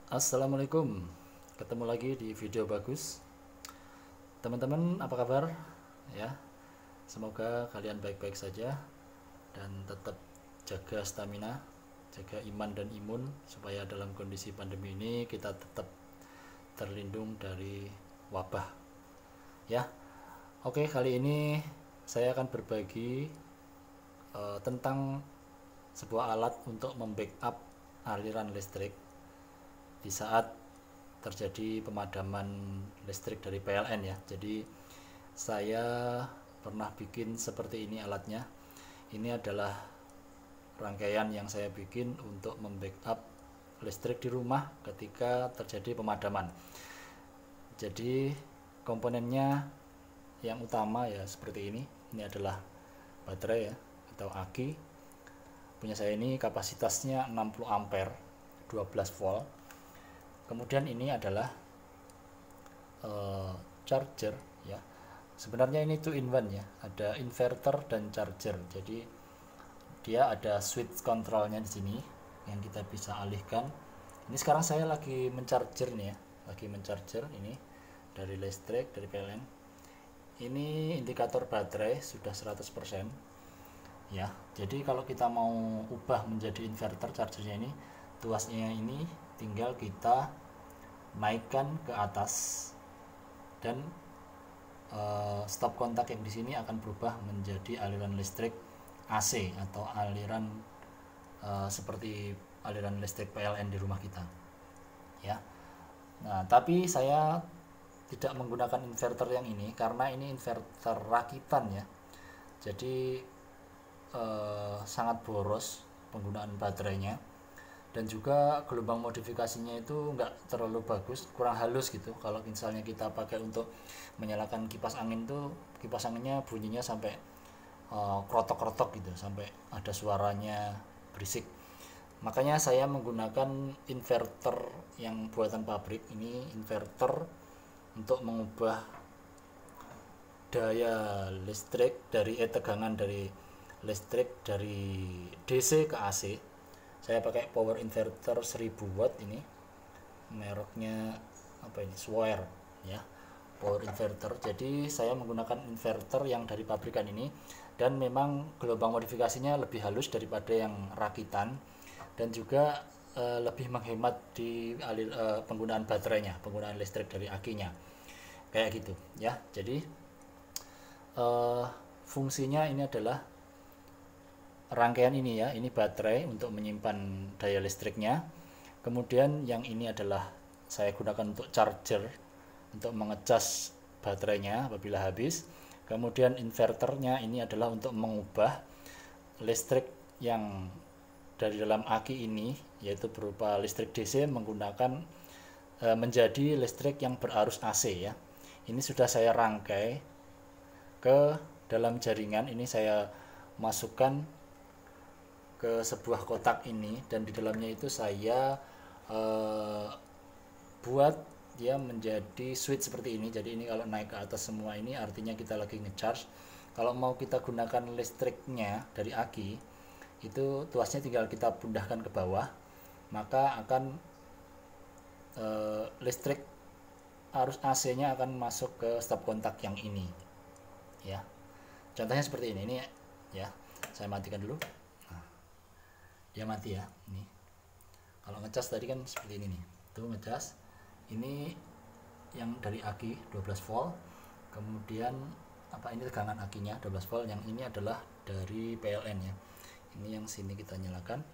Assalamualaikum, ketemu lagi di video bagus. Teman-teman, apa kabar? Ya, semoga kalian baik-baik saja dan tetap jaga stamina, jaga iman dan imun supaya dalam kondisi pandemi ini kita tetap terlindung dari wabah. Ya, oke, kali ini saya akan berbagi tentang sebuah alat untuk membackup aliran listrik di saat terjadi pemadaman listrik dari PLN ya. Jadi saya pernah bikin seperti ini alatnya. Ini adalah rangkaian yang saya bikin untuk membackup listrik di rumah ketika terjadi pemadaman. Jadi komponennya yang utama ya seperti ini. Ini adalah baterai ya atau aki. Punya saya ini kapasitasnya 60 ampere, 12 volt. Kemudian ini adalah charger ya. Sebenarnya ini two in one ya, ada inverter dan charger. Jadi dia ada switch kontrolnya di sini yang kita bisa alihkan. Ini sekarang saya lagi mencharger nih ya, lagi mencharger ini dari listrik dari PLN. Ini indikator baterai sudah 100% ya. Jadi kalau kita mau ubah menjadi inverter chargernya ini, tuasnya ini tinggal kita naikkan ke atas dan stop kontak yang di sini akan berubah menjadi aliran listrik AC atau aliran seperti aliran listrik PLN di rumah kita ya. Nah, tapi saya tidak menggunakan inverter yang ini karena ini inverter rakitan ya. Jadi sangat boros penggunaan baterainya, dan juga gelombang modifikasinya itu nggak terlalu bagus, kurang halus gitu. Kalau misalnya kita pakai untuk menyalakan kipas angin tuh, kipas anginnya bunyinya sampai krotok-krotok gitu, sampai ada suaranya berisik. Makanya saya menggunakan inverter yang buatan pabrik. Ini inverter untuk mengubah daya listrik dari tegangan dari listrik dari DC ke AC. Saya pakai power inverter 1000 watt ini, mereknya apa ini, Swire ya, power inverter. Jadi saya menggunakan inverter yang dari pabrikan ini, dan memang gelombang modifikasinya lebih halus daripada yang rakitan, dan juga lebih menghemat di penggunaan baterainya, penggunaan listrik dari akinya kayak gitu ya. Jadi fungsinya ini adalah rangkaian ini ya, ini baterai untuk menyimpan daya listriknya. Kemudian yang ini adalah saya gunakan untuk charger, untuk mengecas baterainya apabila habis. Kemudian inverternya ini adalah untuk mengubah listrik yang dari dalam aki ini, yaitu berupa listrik DC, menggunakan menjadi listrik yang berarus AC ya. Ini sudah saya rangkai ke dalam jaringan. Ini saya masukkan ke sebuah kotak ini, dan di dalamnya itu saya buat dia menjadi switch seperti ini. Jadi ini kalau naik ke atas semua ini artinya kita lagi ngecharge. Kalau mau kita gunakan listriknya dari aki, itu tuasnya tinggal kita pindahkan ke bawah, maka akan listrik arus AC-nya akan masuk ke stop kontak yang ini ya. Contohnya seperti ini ya. Saya matikan dulu. Dia mati ya. Ini kalau ngecas tadi kan seperti ini nih, tuh ngecas. Ini yang dari aki 12 volt. Kemudian ini tegangan akinya 12 volt. Yang ini adalah dari PLN ya. Ini yang sini kita nyalakan,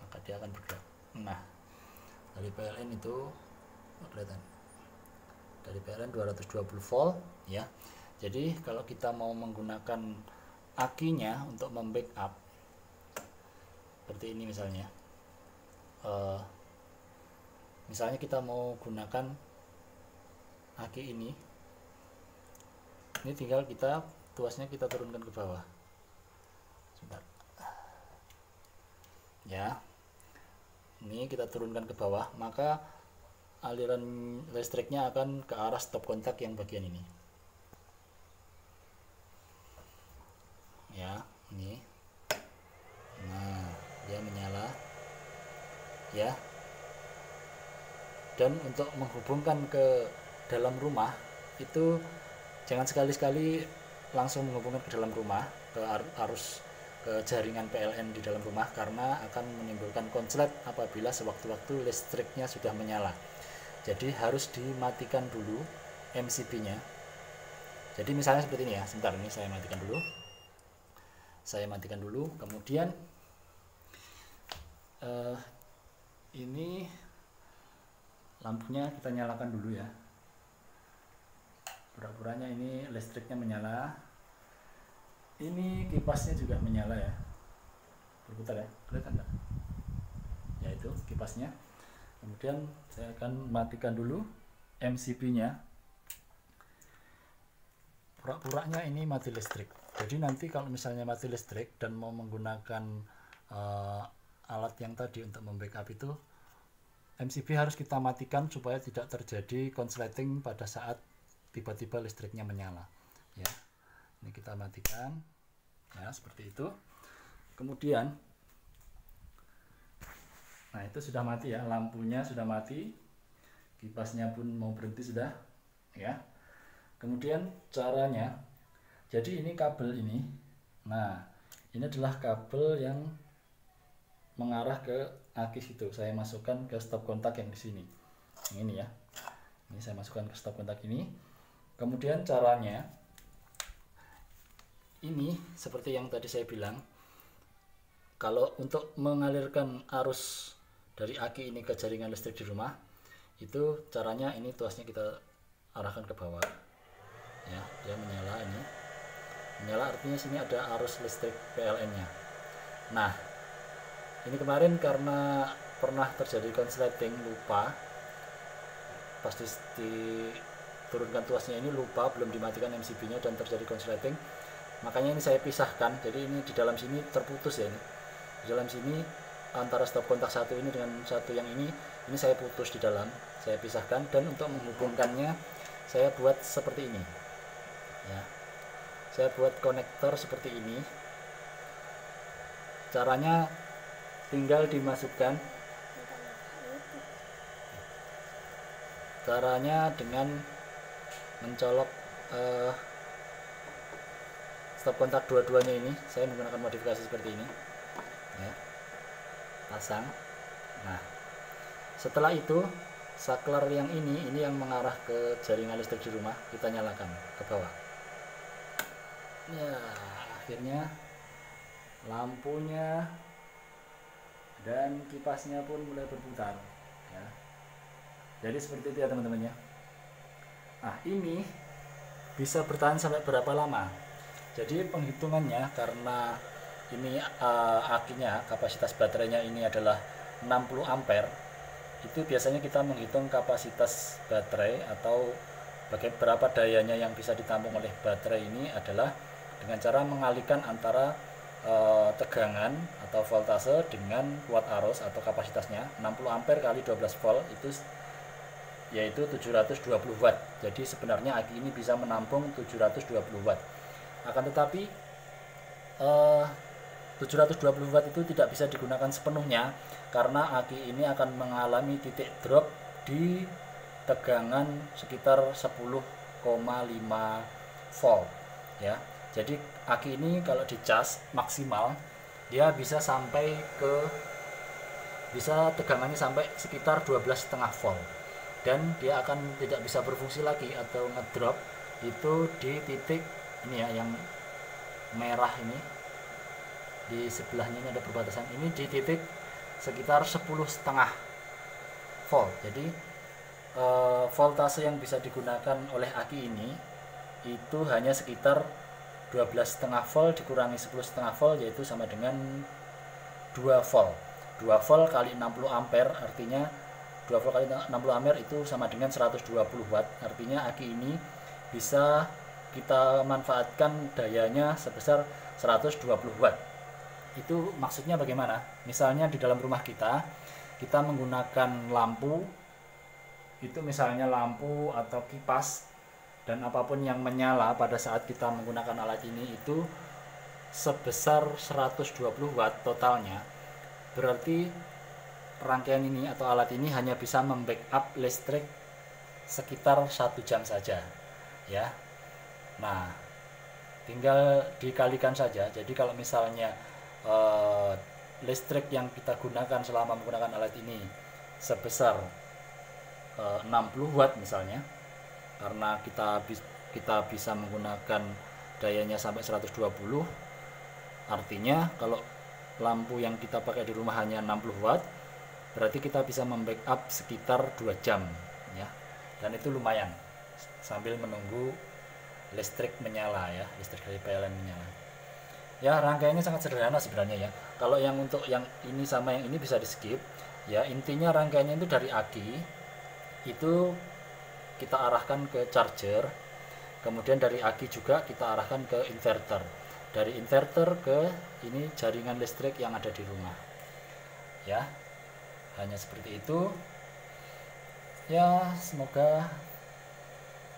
maka dia akan bergerak. Nah, dari PLN itu kelihatan, dari PLN 220 volt ya. Jadi kalau kita mau menggunakan akinya untuk membackup seperti ini misalnya, misalnya kita mau gunakan aki ini tinggal kita tuasnya kita turunkan ke bawah. Sebentar ya, ini kita turunkan ke bawah, maka aliran listriknya akan ke arah stop kontak yang bagian ini ya. Ini, nah, dia menyala ya. Dan untuk menghubungkan ke dalam rumah itu jangan sekali-sekali langsung menghubungkan ke dalam rumah, ke arus ke jaringan PLN di dalam rumah, karena akan menimbulkan konslet apabila sewaktu-waktu listriknya sudah menyala. Jadi harus dimatikan dulu MCB-nya. Jadi misalnya seperti ini ya, sebentar, ini saya matikan dulu, kemudian ini lampunya kita nyalakan dulu ya. Pura-puranya ini listriknya menyala. Ini kipasnya juga menyala ya. Berputar ya, kelihatan enggak? Ya itu kipasnya. Kemudian saya akan matikan dulu MCB-nya. Pura-puranya ini mati listrik. Jadi nanti kalau misalnya mati listrik dan mau menggunakan alat yang tadi untuk membackup itu, MCB harus kita matikan supaya tidak terjadi konsleting pada saat tiba-tiba listriknya menyala ya. Ini kita matikan ya, seperti itu. Kemudian nah itu sudah mati ya, lampunya sudah mati, kipasnya pun mau berhenti sudah ya. Kemudian caranya, jadi ini kabel ini, nah ini adalah kabel yang mengarah ke akis itu. Saya masukkan ke stop kontak yang di sini. Ini ya. Ini saya masukkan ke stop kontak ini. Kemudian caranya ini seperti yang tadi saya bilang. Kalau untuk mengalirkan arus dari aki ini ke jaringan listrik di rumah, itu caranya ini tuasnya kita arahkan ke bawah. Ya, dia menyala ini. Menyala artinya sini ada arus listrik PLN-nya. Nah, ini kemarin karena pernah terjadi konsleting, lupa pas diturunkan tuasnya ini, lupa belum dimatikan MCB-nya dan terjadi konsleting, makanya ini saya pisahkan. Jadi ini di dalam sini terputus ya, ini di dalam sini antara stop kontak satu ini dengan satu yang ini saya putus di dalam, saya pisahkan. Dan untuk menghubungkannya saya buat seperti ini ya, saya buat konektor seperti ini. Caranya tinggal dimasukkan, caranya dengan mencolok stop kontak dua-duanya ini. Saya menggunakan modifikasi seperti ini ya, pasang. Nah setelah itu saklar yang ini yang mengarah ke jaringan listrik di rumah, kita nyalakan ke bawah ya. Akhirnya lampunya dan kipasnya pun mulai berputar ya. Jadi seperti itu ya teman-teman ya. Nah ini bisa bertahan sampai berapa lama? Jadi penghitungannya, karena ini akinya, kapasitas baterainya ini adalah 60 ampere, itu biasanya kita menghitung kapasitas baterai atau berapa dayanya yang bisa ditampung oleh baterai ini adalah dengan cara mengalihkan antara tegangan atau voltase dengan watt arus atau kapasitasnya. 60 ampere kali 12 volt itu yaitu 720 watt. Jadi sebenarnya aki ini bisa menampung 720 watt. Akan tetapi 720 watt itu tidak bisa digunakan sepenuhnya karena aki ini akan mengalami titik drop di tegangan sekitar 10,5 volt ya. Jadi aki ini kalau dicas maksimal dia bisa tegangannya sampai sekitar 12,5 volt, dan dia akan tidak bisa berfungsi lagi atau ngedrop itu di titik ini ya, yang merah ini di sebelahnya ini ada perbatasan, ini di titik sekitar 10,5 volt. Jadi voltase yang bisa digunakan oleh aki ini itu hanya sekitar 12,5 volt dikurangi 10,5 volt, yaitu sama dengan 2 volt. 2 volt kali 60 ampere artinya 2 volt kali 60 ampere itu sama dengan 120 watt. Artinya aki ini bisa kita manfaatkan dayanya sebesar 120 watt. Itu maksudnya bagaimana? Misalnya di dalam rumah kita menggunakan lampu, itu misalnya lampu atau kipas dan apapun yang menyala pada saat kita menggunakan alat ini itu sebesar 120 watt totalnya. Berarti rangkaian ini atau alat ini hanya bisa membackup listrik sekitar 1 jam saja ya. Nah, tinggal dikalikan saja. Jadi kalau misalnya listrik yang kita gunakan selama menggunakan alat ini sebesar 60 watt misalnya, karena kita bisa menggunakan dayanya sampai 120, artinya kalau lampu yang kita pakai di rumah hanya 60 watt, berarti kita bisa membackup sekitar 2 jam ya. Dan itu lumayan sambil menunggu listrik menyala ya, listrik dari PLN menyala. Ya, rangkaiannya sangat sederhana sebenarnya ya. Kalau yang untuk yang ini sama yang ini bisa di skip ya. Intinya rangkaiannya itu dari aki itu kita arahkan ke charger, kemudian dari aki juga kita arahkan ke inverter, dari inverter ke ini jaringan listrik yang ada di rumah ya. Hanya seperti itu ya. Semoga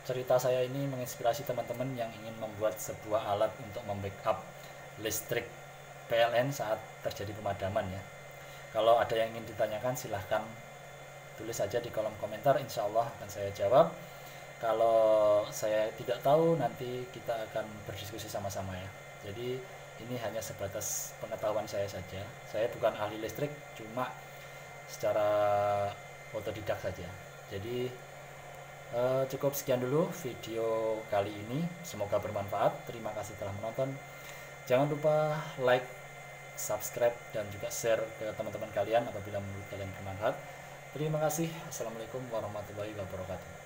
cerita saya ini menginspirasi teman-teman yang ingin membuat sebuah alat untuk membackup listrik PLN saat terjadi pemadaman ya. Kalau ada yang ingin ditanyakan silahkan tulis saja di kolom komentar, insya Allah akan saya jawab. Kalau saya tidak tahu, nanti kita akan berdiskusi sama-sama ya. Jadi ini hanya sebatas pengetahuan saya saja. Saya bukan ahli listrik, cuma secara otodidak saja. Jadi cukup sekian dulu video kali ini, semoga bermanfaat. Terima kasih telah menonton. Jangan lupa like, subscribe, dan juga share ke teman-teman kalian apabila menurut kalian bermanfaat. Terima kasih. Assalamualaikum warahmatullahi wabarakatuh.